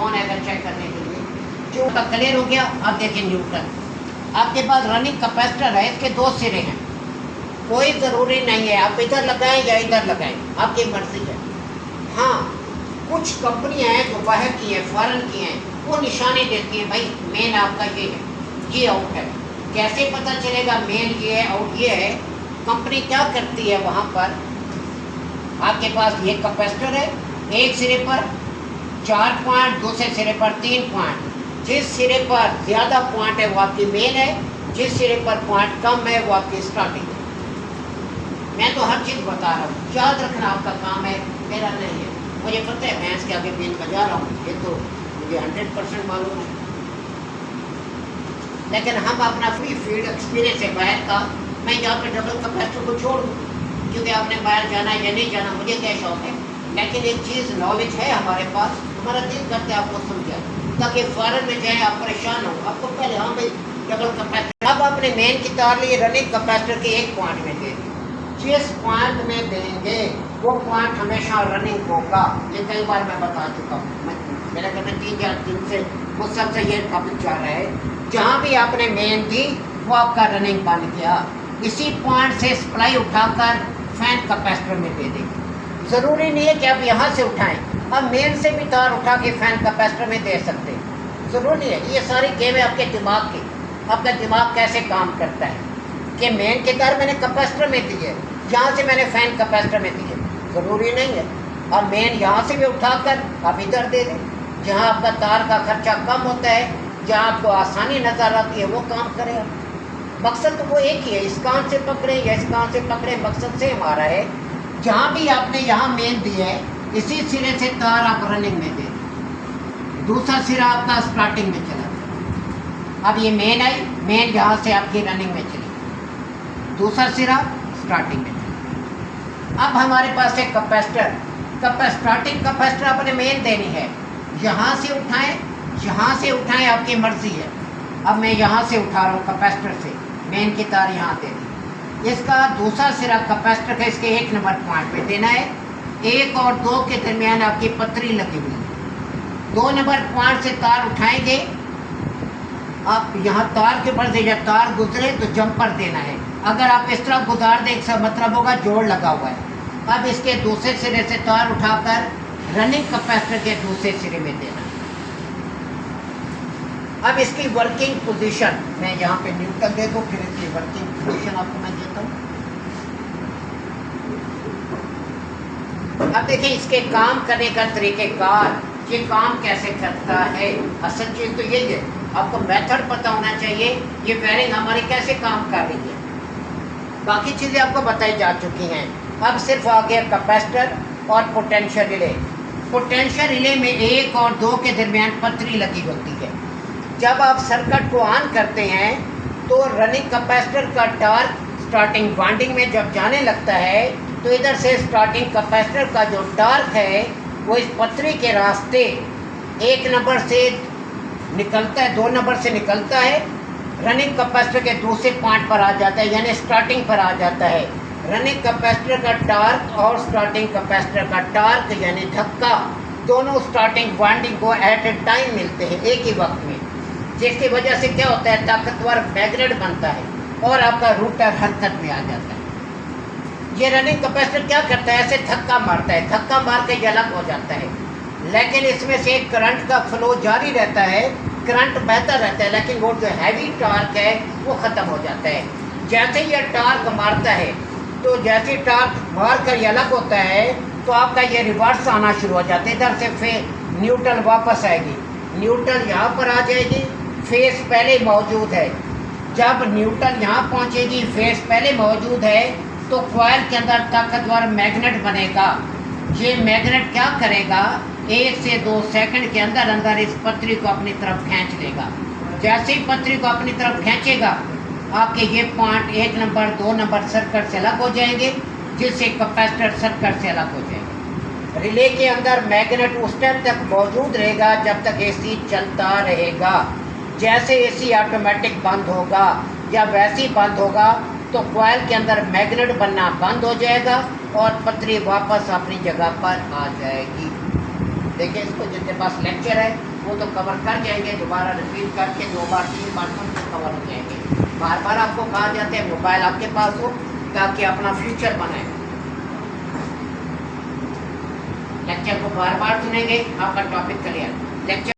कौन है अगर चेक करने के लिए। जो का क्लियर हो गया। अब देखिए न्यूटन, आपके पास रनिंग कैपेसिटर है, इसके दो सिरे हैं, कोई ज़रूरी नहीं है आप इधर लगाएं या इधर लगाएं, आपकी मर्जी है। हाँ, कुछ कंपनियां हैं जो बाहर की हैं, फॉरेन की हैं, वो निशानी देती हैं भाई मेन आपका ये है, ये आउट है। कैसे पता चलेगा मेन ये है आउट ये है? कंपनी क्या करती है, वहाँ पर आपके पास ये कैपेसिटर है, एक सिरे पर 4 पॉइंट, दूसरे सिरे पर 3 पॉइंट। जिस सिरे पर ज़्यादा पॉइंट है वो आपकी मेन है, जिस सिरे पर पॉइंट कम है वो आपकी स्टार्टिंग है। मैं तो हर चीज़ बता रहा हूँ, याद रखना आपका काम है, मेरा नहीं है। मुझे पता है भैंस के आगे बीन बजा रहा हूँ, ये तो मुझे 100% मालूम है, लेकिन हम अपना फ्री फील्ड एक्सपीरियंस है बाहर का। मैं यहाँ पे डबल कैपेसिटर को छोड़ दूँ क्योंकि आपने बाहर जाना या नहीं जाना, मुझे क्या शौक है, लेकिन एक चीज़ नॉलेज है हमारे पास, हमारा दिल करते आपको समझाए ताकि फॉरन में जाए आप परेशान हो। आपको पहले हाँ भाई डबल कैपेसिटर, अब आपने मेन की तार लिए रनिंग कैपेसिटर के एक पॉइंट में दे, जिस पॉइंट में देंगे वो पॉइंट हमेशा रनिंग होगा। ये कई बार मैं बता चुका हूँ, मेरे घर में 3-4 दिन से मुझ सबसे ये टॉपिक चल रहा है। जहाँ भी आपने मेन दी वो आपका रनिंग बन गया, इसी पॉइंट से सप्लाई उठाकर फैन कैपेसिटर में दे देंगे। ज़रूरी नहीं है कि आप यहाँ से उठाएं, आप मेन से भी तार उठा के फैन कैपेसिटर में दे सकते हैं, ज़रूरी है। ये सारी गेम है आपके दिमाग की, आपका दिमाग कैसे काम करता है कि मेन के तार मैंने कैपेसिटर में दी है, यहाँ से मैंने फैन कैपेसिटर में दी है, ज़रूरी नहीं है। अब मेन यहाँ से भी उठाकर आप इधर दे दें, जहाँ आपका तार का खर्चा कम होता है, जहाँ आपको आसानी नज़र आती है वो काम करें। मकसद तो वो एक ही है, इस कान से पकड़े या इस कान से पकड़े, मकसद से हमारा है। जहाँ भी आपने यहाँ मेन दिया है, इसी सिरे से तार आप रनिंग में दे, दूसरा सिरा आपका स्टार्टिंग में चला। अब ये मेन आई, मेन यहाँ से आपकी रनिंग में चली, दूसरा सिरा स्टार्टिंग में चला। अब हमारे पास है कैपेसिटर, स्टार्टिंग कैपेसिटर आपने मेन देनी है, यहाँ से उठाएं, यहाँ से उठाएं, आपकी मर्जी है। अब मैं यहाँ से उठा रहा हूँ कैपेसिटर से, मेन की तार यहाँ दे दी, इसका दूसरा सिरा कैपेसिटर का इसके 1 नंबर पॉइंट पे देना है। 1 और 2 के दरमियान आपकी पतरी लगी हुई है, 2 नंबर पॉइंट से तार उठाएंगे। आप यहाँ तार के ऊपर से जब तार गुजरे तो जंपर देना है, अगर आप इस तरह गुजार दें इसका मतलब होगा जोड़ लगा हुआ है। अब इसके दूसरे सिरे से तार उठाकर रनिंग कैपेसिटर के दूसरे सिरे में देना। अब इसकी वर्किंग पोजीशन मैं यहाँ पे न्यूट्रल दे दूँ, फिर इसकी वर्किंग पोजीशन आपको मैं देता हूँ। अब देखिए इसके काम करने का तरीक़ेकार, ये काम कैसे करता है। असल चीज़ तो यही है, आपको मेथड पता होना चाहिए, ये वायरिंग हमारी कैसे काम कर रही है। बाकी चीज़ें आपको बताई जा चुकी हैं। अब सिर्फ आ गया कैपेसिटर और पोटेंशियल रिले। पोटेंशियल रिले में 1 और 2 के दरमियान पतरी लगी होती है। जब आप सर्किट को ऑन करते हैं तो रनिंग कैपेसिटर का टार्क स्टार्टिंग वाइंडिंग में जब जाने लगता है तो इधर से स्टार्टिंग कैपेसिटर का जो टार्क है वो इस पतरी के रास्ते 1 नंबर से निकलता है, 2 नंबर से निकलता है, रनिंग कैपेसिटर के दूसरे पॉइंट पर आ जाता है, यानी स्टार्टिंग पर आ जाता है। रनिंग कैपेसिटर का टार्क और स्टार्टिंग कैपेसिटर का टार्क यानी धक्का दोनों स्टार्टिंग वाइंडिंग को एट ए टाइम मिलते हैं, एक ही वक्त में, जिसकी वजह से क्या होता है ताकतवर मैग्नेट बनता है और आपका रूटर हरकत में आ जाता है। ये रनिंग कैपेसिटर क्या करता है, ऐसे धक्का मारता है, धक्का मार के ये अलग हो जाता है, लेकिन इसमें से करंट का फ्लो जारी रहता है, करंट बहता रहता है, लेकिन वो जो हैवी टार्क है वो ख़त्म हो जाता है। जैसे ये टार्क मारता है तो जैसे टार्क मार कर ये अलग होता है तो आपका ये रिवर्स आना शुरू हो जाता है, इधर से फिर न्यूट्रल वापस आएगी, न्यूट्रल यहाँ पर आ जाएगी, फेस पहले मौजूद है। जब न्यूट्रल यहाँ पहुँचेगी, फेस पहले मौजूद है, तो कॉइल के अंदर ताकतवर मैग्नेट बनेगा। ये मैग्नेट क्या करेगा, 1 से 2 सेकंड के अंदर अंदर इस पतरी को अपनी तरफ खींच लेगा। जैसे ही पतरी को अपनी तरफ खींचेगा आपके ये पॉइंट 1 नंबर 2 नंबर सर्किट से अलग हो जाएंगे, जिससे कैपेसिटर सर्किट से अलग हो जाएंगे। रिले के अंदर मैग्नेट उस टाइम तक मौजूद रहेगा जब तक एसी चलता रहेगा। जैसे एसी ऑटोमेटिक बंद होगा या वैसे ही बंद होगा तो कॉइल के अंदर मैग्नेट बनना बंद हो जाएगा और पतरी वापस अपनी जगह पर आ जाएगी। देखिए इसको जिनके पास लेक्चर है वो तो कवर कर जाएंगे, दोबारा रिपीट करके 2 बार 3 बार तो कवर हो जाएंगे। बार बार आपको कहा जाता है मोबाइल आपके पास हो ताकि अपना फ्यूचर बनाए। लेक्चर को बार बार सुनेंगे, आपका टॉपिक क्लियर। लेक्चर